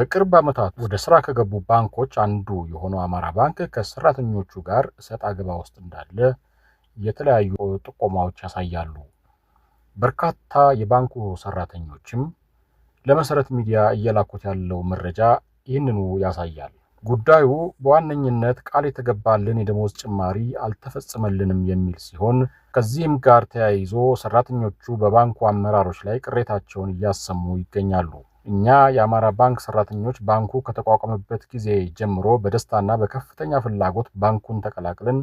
በቅርብ ዓመታት ወደ ስራ ከገቡ ባንኮች አንዱ የሆነው አማራ ባንክ ከሰራተኞቹ ጋር ሰጣ ገባ ውስጥ እንዳለ የተለያዩ ጥቆማዎች ያሳያሉ። በርካታ የባንኩ ሰራተኞችም ለመሰረት ሚዲያ እየላኩት ያለው መረጃ ይህንኑ ያሳያል። ጉዳዩ በዋነኝነት ቃል የተገባልን የደሞዝ ጭማሪ አልተፈጸመልንም የሚል ሲሆን ከዚህም ጋር ተያይዞ ሰራተኞቹ በባንኩ አመራሮች ላይ ቅሬታቸውን እያሰሙ ይገኛሉ። እኛ የአማራ ባንክ ሰራተኞች ባንኩ ከተቋቋመበት ጊዜ ጀምሮ በደስታና በከፍተኛ ፍላጎት ባንኩን ተቀላቅለን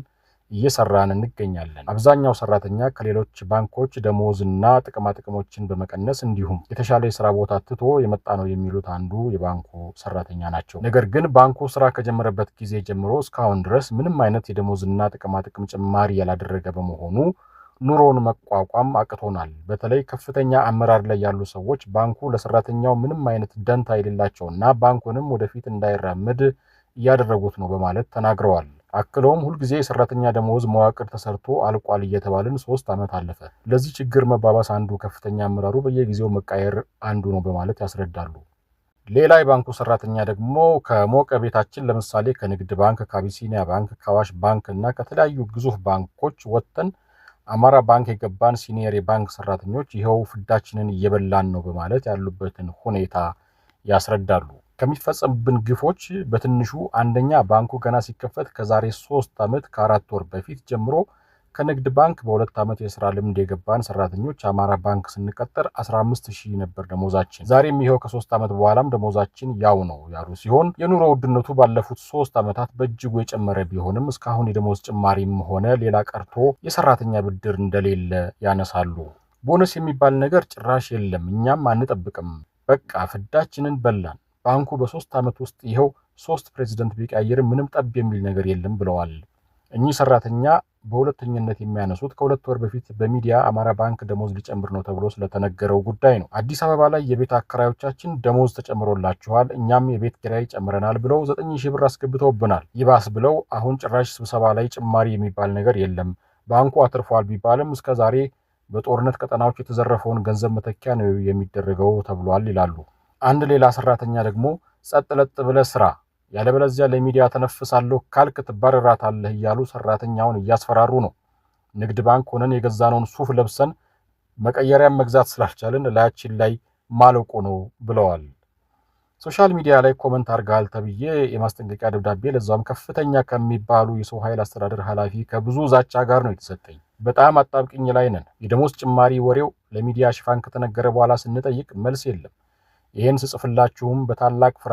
እየሰራን እንገኛለን። አብዛኛው ሰራተኛ ከሌሎች ባንኮች ደሞዝና ጥቅማጥቅሞችን በመቀነስ እንዲሁም የተሻለ የስራ ቦታ ትቶ የመጣ ነው የሚሉት አንዱ የባንኩ ሰራተኛ ናቸው። ነገር ግን ባንኩ ስራ ከጀመረበት ጊዜ ጀምሮ እስካሁን ድረስ ምንም አይነት የደሞዝና ጥቅማጥቅም ጭማሪ ያላደረገ በመሆኑ ኑሮን መቋቋም አቅቶናል። በተለይ ከፍተኛ አመራር ላይ ያሉ ሰዎች ባንኩ ለሰራተኛው ምንም አይነት ደንታ የሌላቸውና ባንኩንም ወደፊት እንዳይራመድ እያደረጉት ነው በማለት ተናግረዋል። አክለውም ሁልጊዜ የሰራተኛ ደሞዝ መዋቅር ተሰርቶ አልቋል እየተባልን 3 ዓመት አለፈ። ለዚህ ችግር መባባስ አንዱ ከፍተኛ አመራሩ በየጊዜው መቃየር አንዱ ነው በማለት ያስረዳሉ። ሌላ የባንኩ ሰራተኛ ደግሞ ከሞቀ ቤታችን ለምሳሌ ከንግድ ባንክ፣ ከአቢሲኒያ ባንክ፣ ከአዋሽ ባንክ እና ከተለያዩ ግዙፍ ባንኮች ወጥተን አማራ ባንክ የገባን ሲኒየር የባንክ ሰራተኞች ይኸው ፍዳችንን እየበላን ነው በማለት ያሉበትን ሁኔታ ያስረዳሉ። ከሚፈጸምብን ግፎች በትንሹ አንደኛ ባንኩ ገና ሲከፈት ከዛሬ 3 ዓመት ከ4 ወር በፊት ጀምሮ ከንግድ ባንክ በ2 ዓመት የስራ ልምድ የገባን ሰራተኞች አማራ ባንክ ስንቀጠር 15000 ነበር ደሞዛችን። ዛሬም ይኸው ከ3 ዓመት በኋላም ደሞዛችን ያው ነው ያሉ ሲሆን የኑሮ ውድነቱ ባለፉት 3 ዓመታት በእጅጉ የጨመረ ቢሆንም እስካሁን የደሞዝ ጭማሪም ሆነ ሌላ ቀርቶ የሰራተኛ ብድር እንደሌለ ያነሳሉ። ቦነስ የሚባል ነገር ጭራሽ የለም፣ እኛም አንጠብቅም። በቃ ፍዳችንን በላን። ባንኩ በ3 ዓመት ውስጥ ይኸው 3 ፕሬዝዳንት ቢቀያየር ምንም ጠብ የሚል ነገር የለም ብለዋል። እኚህ ሰራተኛ በሁለተኛነት የሚያነሱት ከ2 ወር በፊት በሚዲያ አማራ ባንክ ደሞዝ ሊጨምር ነው ተብሎ ስለተነገረው ጉዳይ ነው። አዲስ አበባ ላይ የቤት አከራዮቻችን ደሞዝ ተጨምሮላችኋል፣ እኛም የቤት ኪራይ ጨምረናል ብለው 9000 ብር አስገብተውብናል። ይባስ ብለው አሁን ጭራሽ ስብሰባ ላይ ጭማሪ የሚባል ነገር የለም። ባንኩ አትርፏል ቢባልም እስከዛሬ በጦርነት ቀጠናዎች የተዘረፈውን ገንዘብ መተኪያ ነው የሚደረገው ተብሏል ይላሉ። አንድ ሌላ ሰራተኛ ደግሞ ጸጥ ለጥ ብለ ስራ ያለበለዚያ ለሚዲያ ተነፍሳለሁ ካልክ ትባረራታለህ እያሉ ሰራተኛውን እያስፈራሩ ነው። ንግድ ባንክ ሆነን የገዛነውን ሱፍ ለብሰን መቀየሪያም መግዛት ስላልቻልን ላያችን ላይ ማለቁ ነው ብለዋል። ሶሻል ሚዲያ ላይ ኮመንት አርጋል ተብዬ የማስጠንቀቂያ ደብዳቤ ለዛም ከፍተኛ ከሚባሉ የሰው ኃይል አስተዳደር ኃላፊ ከብዙ ዛቻ ጋር ነው የተሰጠኝ። በጣም አጣብቅኝ ላይ ነን። የደሞዝ ጭማሪ ወሬው ለሚዲያ ሽፋን ከተነገረ በኋላ ስንጠይቅ መልስ የለም። ይሄን ስጽፍላችሁም በታላቅ